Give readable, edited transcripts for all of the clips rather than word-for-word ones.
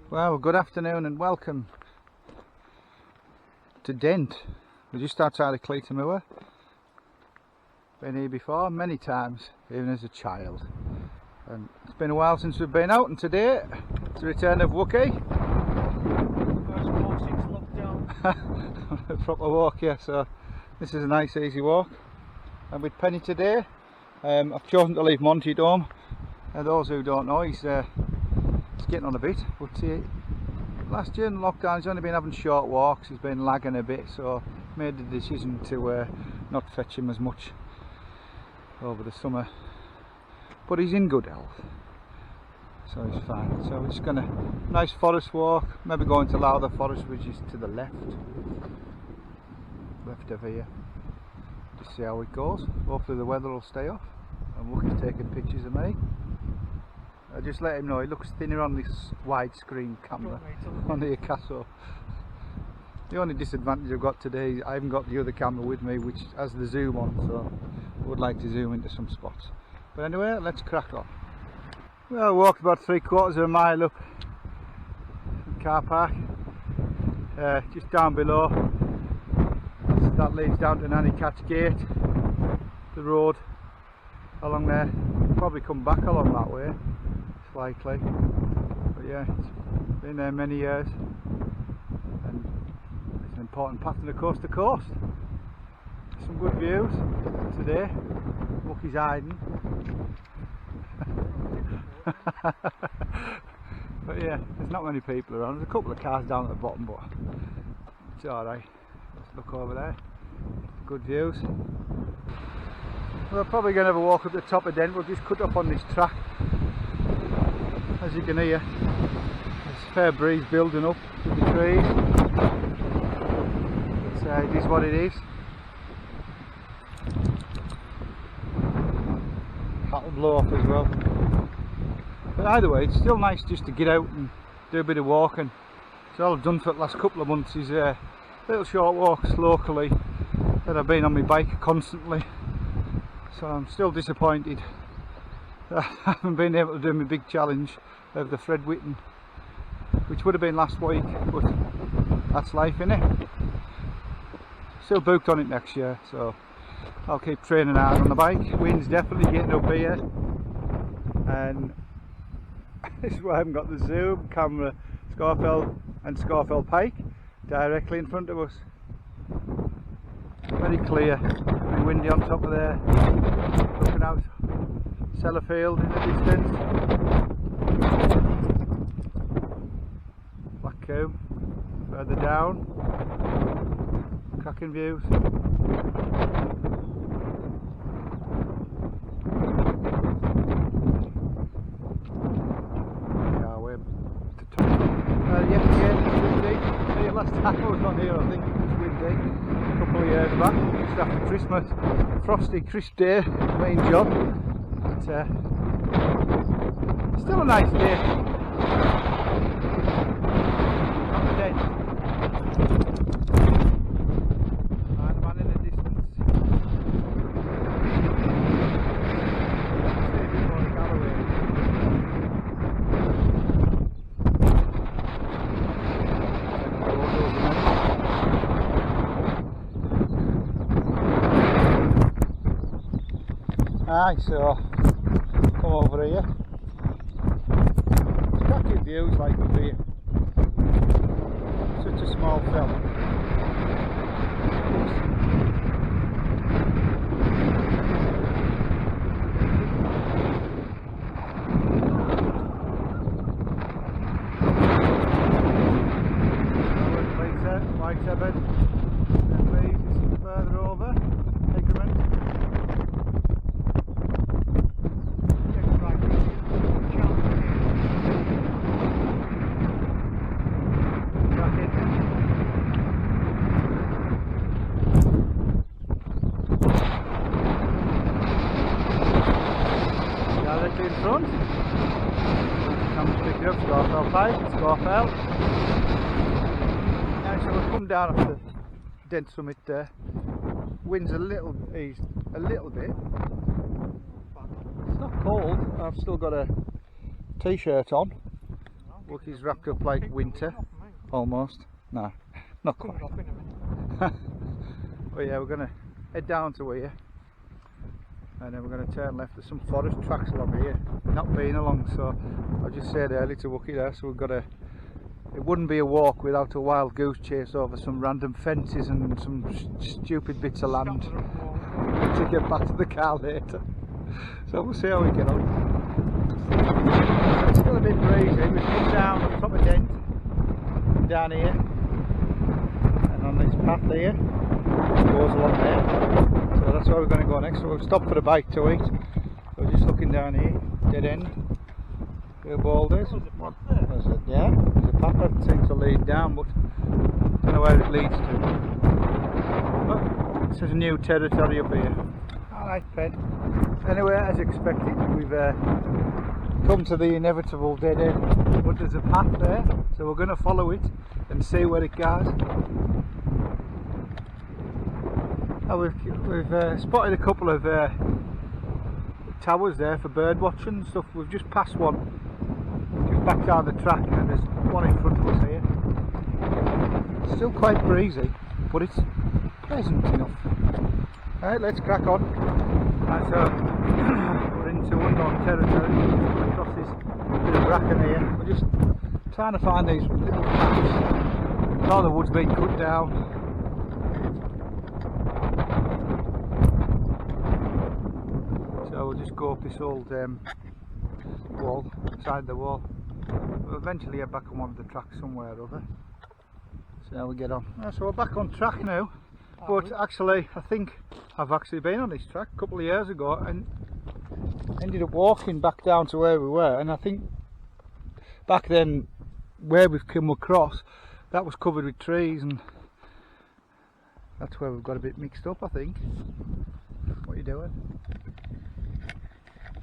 Well, good afternoon and welcome to Dent. We're just outside of Cleator Moor. Been here before many times, even as a child. And it's been a while since we've been out, and today it's the return of Wukkie. First walk since lockdown. A proper walk, yeah, so this is a nice easy walk. And with Penny today, I've chosen to leave Monty at home. And those who don't know, he's getting on a bit, but last year in lockdown he's only been having short walks, he's been lagging a bit, so made the decision to not fetch him as much over the summer. But he's in good health, so he's fine. So we're just going to, nice forest walk, maybe go into Lowther Forest, which is to the left of here. Just see how it goes. Hopefully the weather will stay off, and Wukkie's taking pictures of me. I just let him know he looks thinner on this widescreen camera on the Picasso. The only disadvantage I've got today is I haven't got the other camera with me, which has the zoom on, so I would like to zoom into some spots. But anyway, let's crack on. Well, I walked about 3/4 of a mile up the car park, just down below. That leads down to Nanny Catch Gate, the road along there. Probably come back along that way, it's likely. But yeah, it's been there many years, and it's an important path from the coast to coast. Some good views today. Wukkie's hiding. But yeah, there's not many people around. There's a couple of cars down at the bottom, but it's alright. Let's look over there. Good views. We're probably going to have a walk up the top of Dent. We've just cut up on this track. As you can hear, there's a fair breeze building up with the trees. It is what it is. That'll blow off as well. But either way, it's still nice just to get out and do a bit of walking. So all I've done for the last couple of months is little short walks locally that I've been on my bike constantly. So I'm still disappointed that I haven't been able to do my big challenge of the Fred Whitten, which would have been last week, but that's life, innit? Still booked on it next year, so I'll keep training hard on the bike. Wind's definitely getting up here, and this is why I haven't got the zoom camera. Scafell and Scafell Pike directly in front of us. Very clear, very windy on top of there. Looking out Sellafield in the distance. Black Combe further down. Cracking views. Last time I was on here, I think it was windy, a couple of years back, just after Christmas. Frosty, crisp day, main job. But still a nice day. Not dead. And a man in the distance. Aye, so come over here. It's cracking views like up here. Such a small film. Like 7, and please further over. Directly in front. Come to pick it up, Scafell Pike, Scafell. Now so we'll come down off the Dent summit there. Wind's a little eased a little bit. It's not cold. I've still got a t-shirt on, Wookie's wrapped up like winter, almost. No, not quite. But yeah, we're going to head down to here, and then we're going to turn left. There's some forest tracks along here, not been along, so I just said earlier to Wukkie there, so we've got to, it wouldn't be a walk without a wild goose chase over some random fences and some stupid bits of land to get back to the car later. So we'll see how we get on. It's still a bit breezy. We've come down on top of Dent, down here, and on this path here, it goes along there. So that's where we're going to go next. So we've stopped for a bite to eat. So we're just looking down here, dead end, few boulders. There's a path there. Yeah, there's a path that seems to lead down, but I don't know where it leads to. But this is new territory up here. Alright, Pen. Anyway, as expected, we've come to the inevitable dead end, but there's a path there, so we're going to follow it and see where it goes. Oh, we've spotted a couple of towers there for bird watching and stuff. We've just passed one, just back down the track, and there's one in front of us here. It's still quite breezy, but it's pleasant enough. Alright, let's crack on. Right, so we're into unknown territory, across this bit of bracken here. We're just trying to find these little paths. All the wood's been cut down. So we'll just go up this old wall, side the wall. We'll eventually get back on one of the tracks somewhere or other. So how we get on. So we're back on track now. But actually, I think I've actually been on this track a couple of years ago and ended up walking back down to where we were, and I think back then where we've come across, that was covered with trees, and that's where we've got a bit mixed up, I think. What are you doing?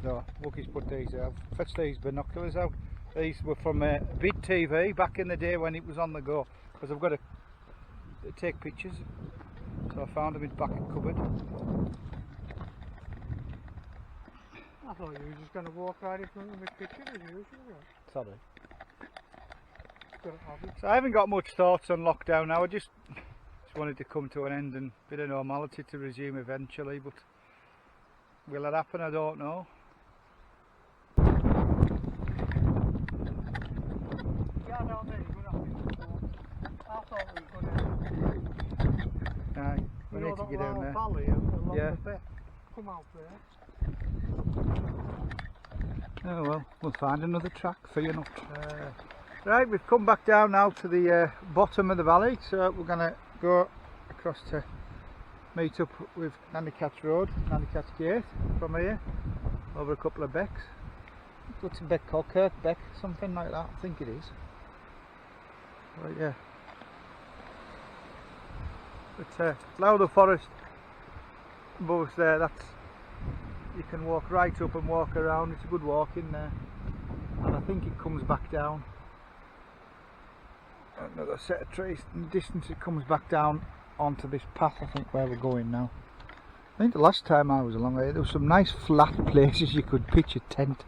No, Wookie's put these out. Fetch these binoculars out. These were from Big TV back in the day when it was on the go, because I've got to take pictures. So I found them in the back cupboard. I thought you were just going to walk right in front of the kitchen as usual. Sorry. So I haven't got much thoughts on lockdown now. I just wanted to come to an end and a bit of normality to resume eventually, but will it happen? I don't know. Yeah, I don't think we're I thought we were going to... Aye, we need to get down there. Valley along yeah. the beck. Come out there. Oh well, we'll find another track for you not. Right, we've come back down now to the bottom of the valley, so we're going to go across to meet up with Nannycatch Road, Nannycatch Gate from here, over a couple of becks. What's a beck called? Kirk Beck, something like that, I think it is. Right, yeah. But Cleator Forest above us there, that's, you can walk right up and walk around. It's a good walk in there, and I think it comes back down another set of trees in the distance. It comes back down onto this path, I think, where we're going now. I think the last time I was along here there was some nice flat places you could pitch a tent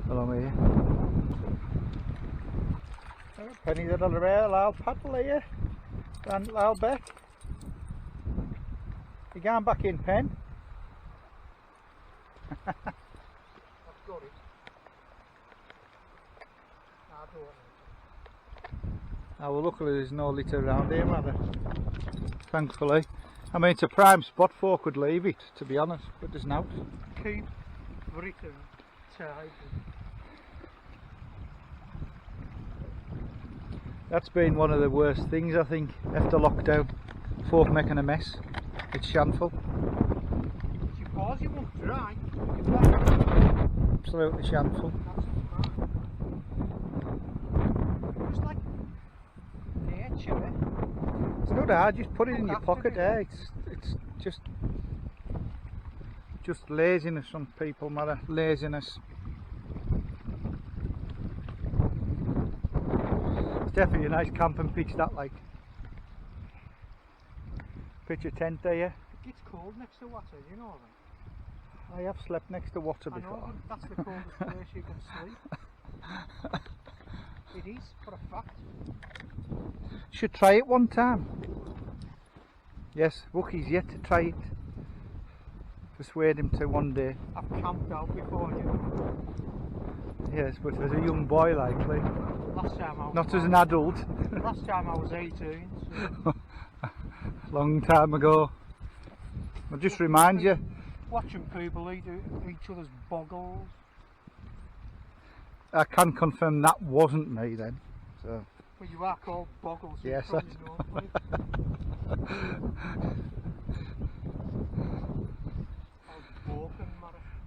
along here. Penny's on the rail, I'll paddle here. And I'll bet. You're going back in, Pen? I've got it. I don't. Oh, well, luckily there's no litter around here, rather. Thankfully. I mean, it's a prime spot, folk could leave it, to be honest, but there's not. Keep Britain tidy. That's been one of the worst things, I think, after lockdown. Folk making a mess. It's shameful. Suppose you won't dry. Absolutely shameful. It's like nature, eh? It's not hard, just put it in your pocket there. It's just laziness on people, matter. Laziness. It's definitely a nice camping pitch, that, like. Pitch a tent there, yeah? It gets cold next to water, you know that? I have slept next to water I know, before. but that's the coldest place you can sleep. It is, for a fact. Should try it one time. Yes, Wukkie's yet to try it. Persuade him to one day. I've camped out before, you know. Yes, but as a young boy likely. Last time I was Not as an adult. Last time I was 18. So. Long time ago. I'll just remind you. Watching people eat each other's boggles. I can confirm that wasn't me then. So. Well, you are called boggles. So yes, you probably know.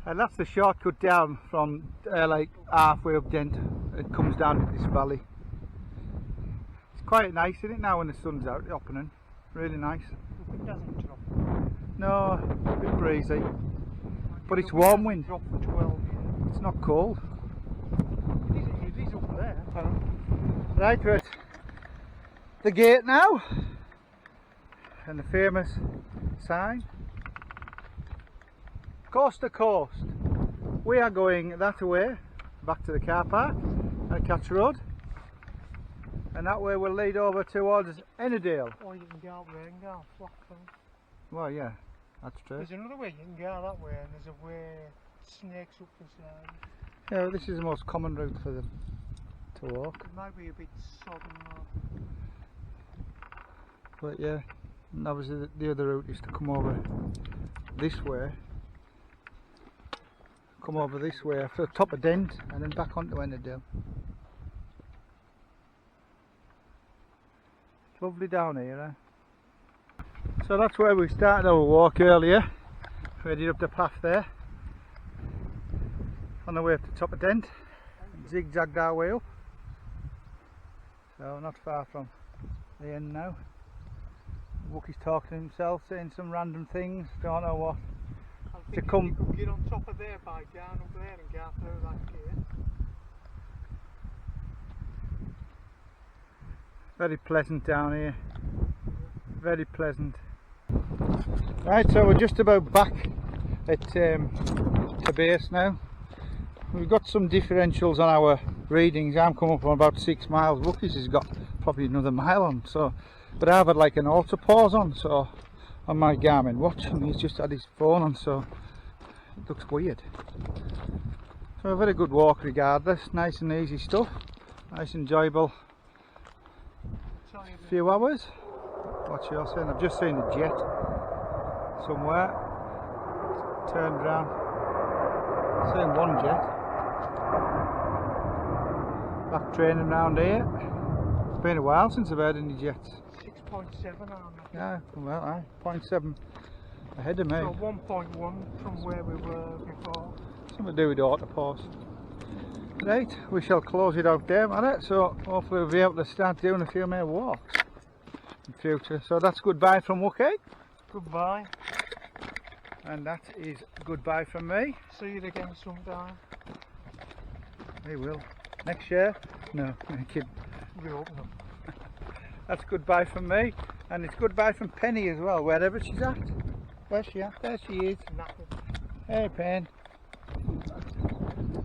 And that's the shortcut down from like halfway up Dent. It comes down into this valley. It's quite nice, isn't it, now when the sun's out opening? Really nice. It doesn't drop. No, a bit breezy. But it's warm wind. Drop for 12 years. It's not cold. It is up there. Right, we're at the gate now. And the famous sign. Coast to coast. We are going that way, back to the car park at Catch Road, and that way will lead over towards Uldale. Or you can go out there and go Flockton. Well, yeah, that's true. There's another way you can go that way, and there's a way snakes up the side. Yeah, well, this is the most common route for them to walk. It might be a bit sodden though. But yeah, and obviously the other route is to come over this way. Come over this way for the top of Dent and then back onto Uldale. It's lovely down here, eh? So that's where we started our walk earlier. We headed up the path there. On the way up to the top of Dent. Zigzagged our way up. So not far from the end now. Wukkie's talking to himself, saying some random things, don't know what. To come, you could get on top of there by down up there and go through that gate. Very pleasant down here. Very pleasant. Right, so we're just about back at to base now. We've got some differentials on our readings. I'm coming up on about 6 miles. Wukkie's has got probably another mile on. So, but I've had like an auto pause on, so on my Garmin watch, and he's just had his phone on, so it looks weird. So a very good walk regardless. Nice and easy stuff. Nice enjoyable few hours. What's you saying? I've just seen a jet somewhere. Turned around. Seen one jet. Back training round here. It's been a while since I've heard any jets. 6.7 on that. Yeah, well, aye, 0.7 ahead of me. So 1.1 from where we were before. Something to do with autopause. Right, we shall close it out there, Matt. So hopefully we'll be able to start doing a few more walks in future. So that's goodbye from Wukkie. Goodbye. And that is goodbye from me. See you again sometime. We will. Next year? No, kid. We hope not. That's goodbye from me, and it's goodbye from Penny as well, wherever she's at. Where's she at? There she is. Nothing. Hey Pen.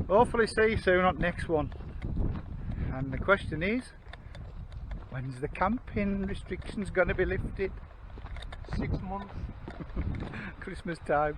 Hopefully see you soon on next one. And the question is, when's the camping restrictions going to be lifted? 6 months. Christmas time.